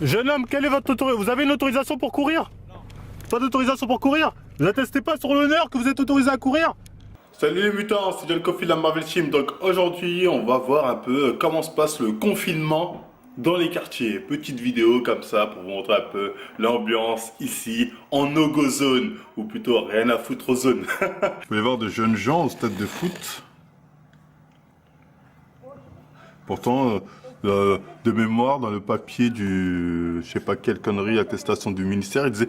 Jeune homme, quelle est votre autorisation? Vous avez une autorisation pour courir? Non. Pas d'autorisation pour courir? Vous attestez pas sur l'honneur que vous êtes autorisé à courir? Salut les mutants, c'est John Coffey de la Marvel Team. Donc aujourd'hui, on va voir un peu comment se passe le confinement dans les quartiers. Petite vidéo comme ça pour vous montrer un peu l'ambiance ici en no-go zone, ou plutôt rien à foutre aux zones. Vous pouvez voir de jeunes gens au stade de foot. Pourtant, de mémoire, dans le papier du, je sais pas quelle connerie, attestation du ministère, il disait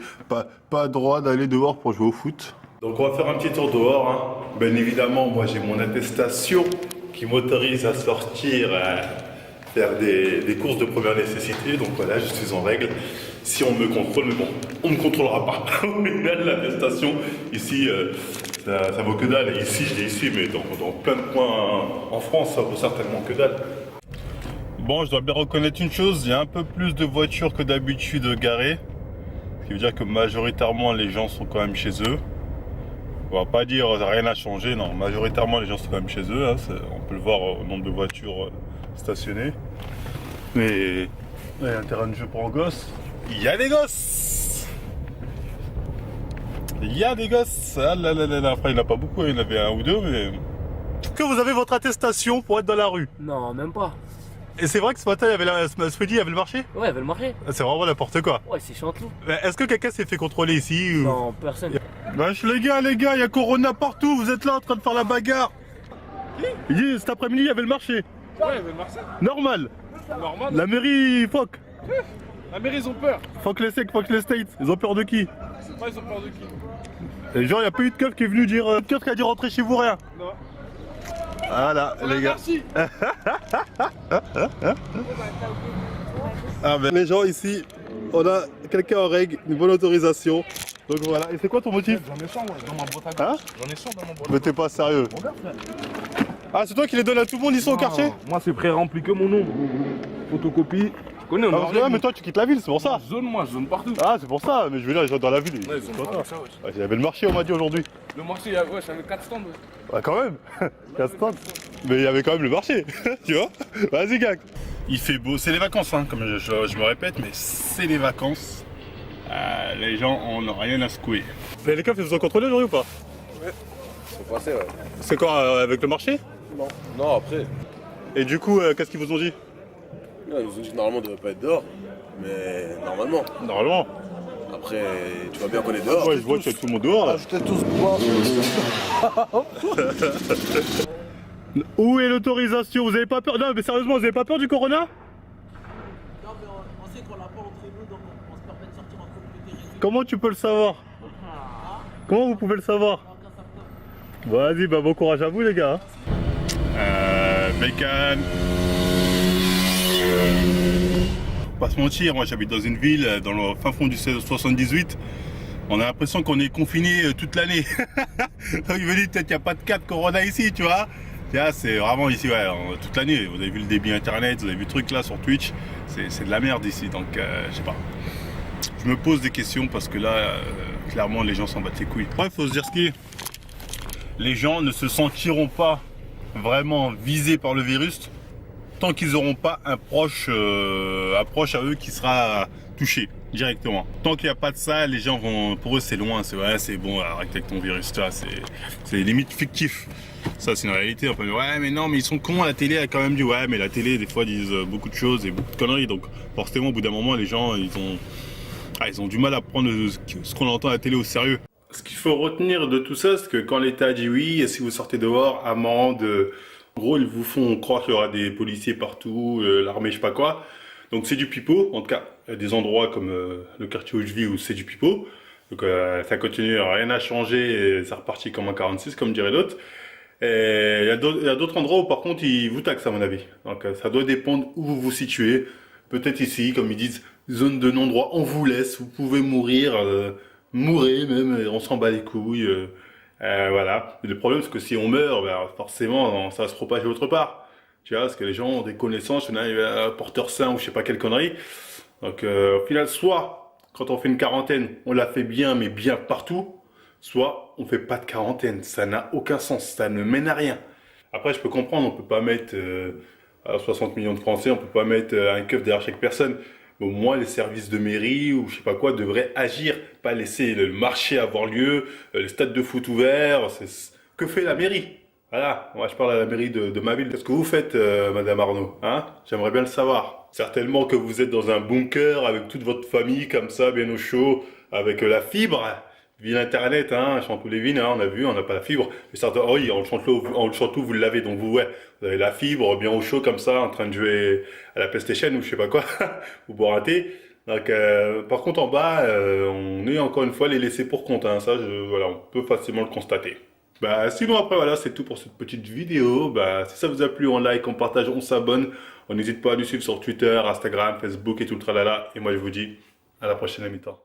pas droit d'aller dehors pour jouer au foot. Donc on va faire un petit tour dehors. Hein. Bien évidemment, moi j'ai mon attestation qui m'autorise à sortir, faire des courses de première nécessité. Donc voilà, je suis en règle. Si on me contrôle, mais bon, on ne me contrôlera pas. Au final, l'attestation, ici, ça vaut que dalle. Et ici, je l'ai ici, mais dans plein de coins en France, ça vaut certainement que dalle. Bon, je dois bien reconnaître une chose, il y a un peu plus de voitures que d'habitude garées. Ce qui veut dire que majoritairement les gens sont quand même chez eux. On va pas dire rien n'a changé, non, majoritairement les gens sont quand même chez eux. Hein. On peut le voir au nombre de voitures stationnées. Mais il y a un terrain de jeu pour un gosse. Il y a des gosses. Il y a des gosses. Ah là là là là. Après il n'y en a pas beaucoup, il y en avait un ou deux, mais... Est-ce que vous avez votre attestation pour être dans la rue? Non, même pas. Et c'est vrai que ce matin, ce midi, il y avait le marché? Ouais, il y avait le marché. C'est vraiment n'importe quoi. Ouais, c'est chantelou. Est-ce que quelqu'un s'est fait contrôler ici ou... Non, personne. Wesh les gars, il y a Corona partout, vous êtes là en train de faire la bagarre. Il dit cet après-midi, il y avait le marché. Ouais, il y avait le marché. Normal. Normal. La mairie, fuck. La mairie, ils ont peur. Fuck les secs, fuck les states. Ils ont peur de qui? Ouais, ils ont peur de qui? Et genre, il n'y a pas eu de keuf qui est venu dire... keuf qui a dit rentrer chez vous, rien. Non. Voilà, les gars. Merci. Ah ben, les gens ici, on a quelqu'un en règle, une bonne autorisation. Donc voilà, et c'est quoi ton motif? J'en ai 100, ouais, dans ma boîte à gauche. Hein? J'en ai 100 dans ma boîte. Mais t'es pas sérieux. Regarde, frère. Ah, c'est toi qui les donnes à tout le monde ici au quartier? Moi, c'est pré-rempli que mon nom. Photocopie. Tu connais, on Ah, a parce que, ouais, mais toi tu quittes la ville, c'est pour ça. je zone partout. Ah, c'est pour ça, mais je veux dire, les gens dans la ville. Ouais, ils zone partout, ça, ouais. Ouais, il y avait le marché, on m'a dit aujourd'hui. Le marché, ouais, j'avais 4 stands. Ouais. Ouais, quand même. 15 stands. Mais il y avait quand même le marché, tu vois. Vas-y, gag. Il fait beau, c'est les vacances, hein, comme je me répète, mais c'est les vacances. Les gens en ont rien à secouer. Mais les keufs, ils vous ont contrôlé aujourd'hui ou pas? Ouais, ils sont passés, ouais. C'est quoi, avec le marché? Non. Non, après. Et du coup, qu'est-ce qu'ils vous ont dit? Ils nous ont dit que normalement on devrait pas être dehors. Mais normalement. Normalement. Après, tu vois bien qu'on est dehors. Ouais, je vois qu'il y a tout le monde dehors là. Ajoutez tous boire. Où est l'autorisation? Vous avez pas peur? Non, mais sérieusement, vous avez pas peur du corona? Non, mais on sait qu'on l'a pas entre nous, donc on se permet de sortir en communauté réduite. Comment tu peux le savoir? Comment vous pouvez le savoir? Vas-y, bah bon courage à vous les gars. Bacon. Pas se mentir, moi j'habite dans une ville, dans le fin fond du 78. On a l'impression qu'on est confiné toute l'année. Donc il me dit peut-être qu'il n'y a pas de cas de corona ici, tu vois. C'est vraiment ici, ouais, toute l'année. Vous avez vu le débit internet, vous avez vu le truc là sur Twitch. C'est de la merde ici, donc je sais pas. Je me pose des questions parce que là, clairement, les gens s'en battent les couilles. Bref, faut se dire ce qui est. Les gens ne se sentiront pas vraiment visés par le virus tant qu'ils n'auront pas un proche à eux qui sera touché directement. Tant qu'il n'y a pas de ça, les gens vont, pour eux c'est loin, c'est ouais, c'est bon, arrête avec ton virus, c'est limite fictif. Ça c'est une réalité, on peut dire ouais mais non mais ils sont cons, la télé a quand même dit ouais mais la télé des fois disent beaucoup de choses et beaucoup de conneries, donc forcément au bout d'un moment les gens ils ont du mal à prendre ce qu'on entend à la télé au sérieux. Ce qu'il faut retenir de tout ça, c'est que quand l'État dit oui, et si vous sortez dehors, amende, en gros ils vous font croire qu'il y aura des policiers partout, l'armée je sais pas quoi. Donc c'est du pipeau, en tout cas il y a des endroits comme le quartier où je vis où c'est du pipeau. Donc ça continue, rien n'a changé et ça repartit comme en 46 comme dirait l'autre. Et il y a d'autres endroits où par contre ils vous taxent à mon avis. Donc ça doit dépendre où vous vous situez. Peut-être ici, comme ils disent, zone de non-droit, on vous laisse, vous pouvez mourir, mourrez même, on s'en bat les couilles. Voilà. Mais le problème c'est que si on meurt, ben, forcément ça va se propager autre part. Tu vois, parce que les gens ont des connaissances, il y en a un porteur sain ou je sais pas quelle connerie. Donc au final, soit quand on fait une quarantaine, on la fait bien, mais bien partout, soit on fait pas de quarantaine. Ça n'a aucun sens, ça ne mène à rien. Après, je peux comprendre, on peut pas mettre 60 millions de Français, on peut pas mettre un keuf derrière chaque personne. mais au moins les services de mairie ou je sais pas quoi devraient agir, pas laisser le marché avoir lieu, le stade de foot ouvert. Que fait la mairie? Voilà, moi je parle à la mairie de ma ville. Qu'est-ce que vous faites, Madame Arnaud? Hein? J'aimerais bien le savoir. Certainement que vous êtes dans un bunker avec toute votre famille comme ça, bien au chaud, avec la fibre. Ville internet, hein, tous les vignes, hein, on a vu, on n'a pas la fibre. Mais certains, oh oui, en le chantou, vous l'avez, donc vous avez la fibre bien au chaud comme ça, en train de jouer à la PlayStation ou je sais pas quoi, ou boire un thé. Donc, par contre, en bas, on est encore une fois les laissés pour compte, hein, ça, voilà, on peut facilement le constater. Bah, sinon après, voilà, c'est tout pour cette petite vidéo. Bah, si ça vous a plu, on like, on partage, on s'abonne. On n'hésite pas à nous suivre sur Twitter, Instagram, Facebook et tout le tralala. Et moi, je vous dis à la prochaine à mi-temps.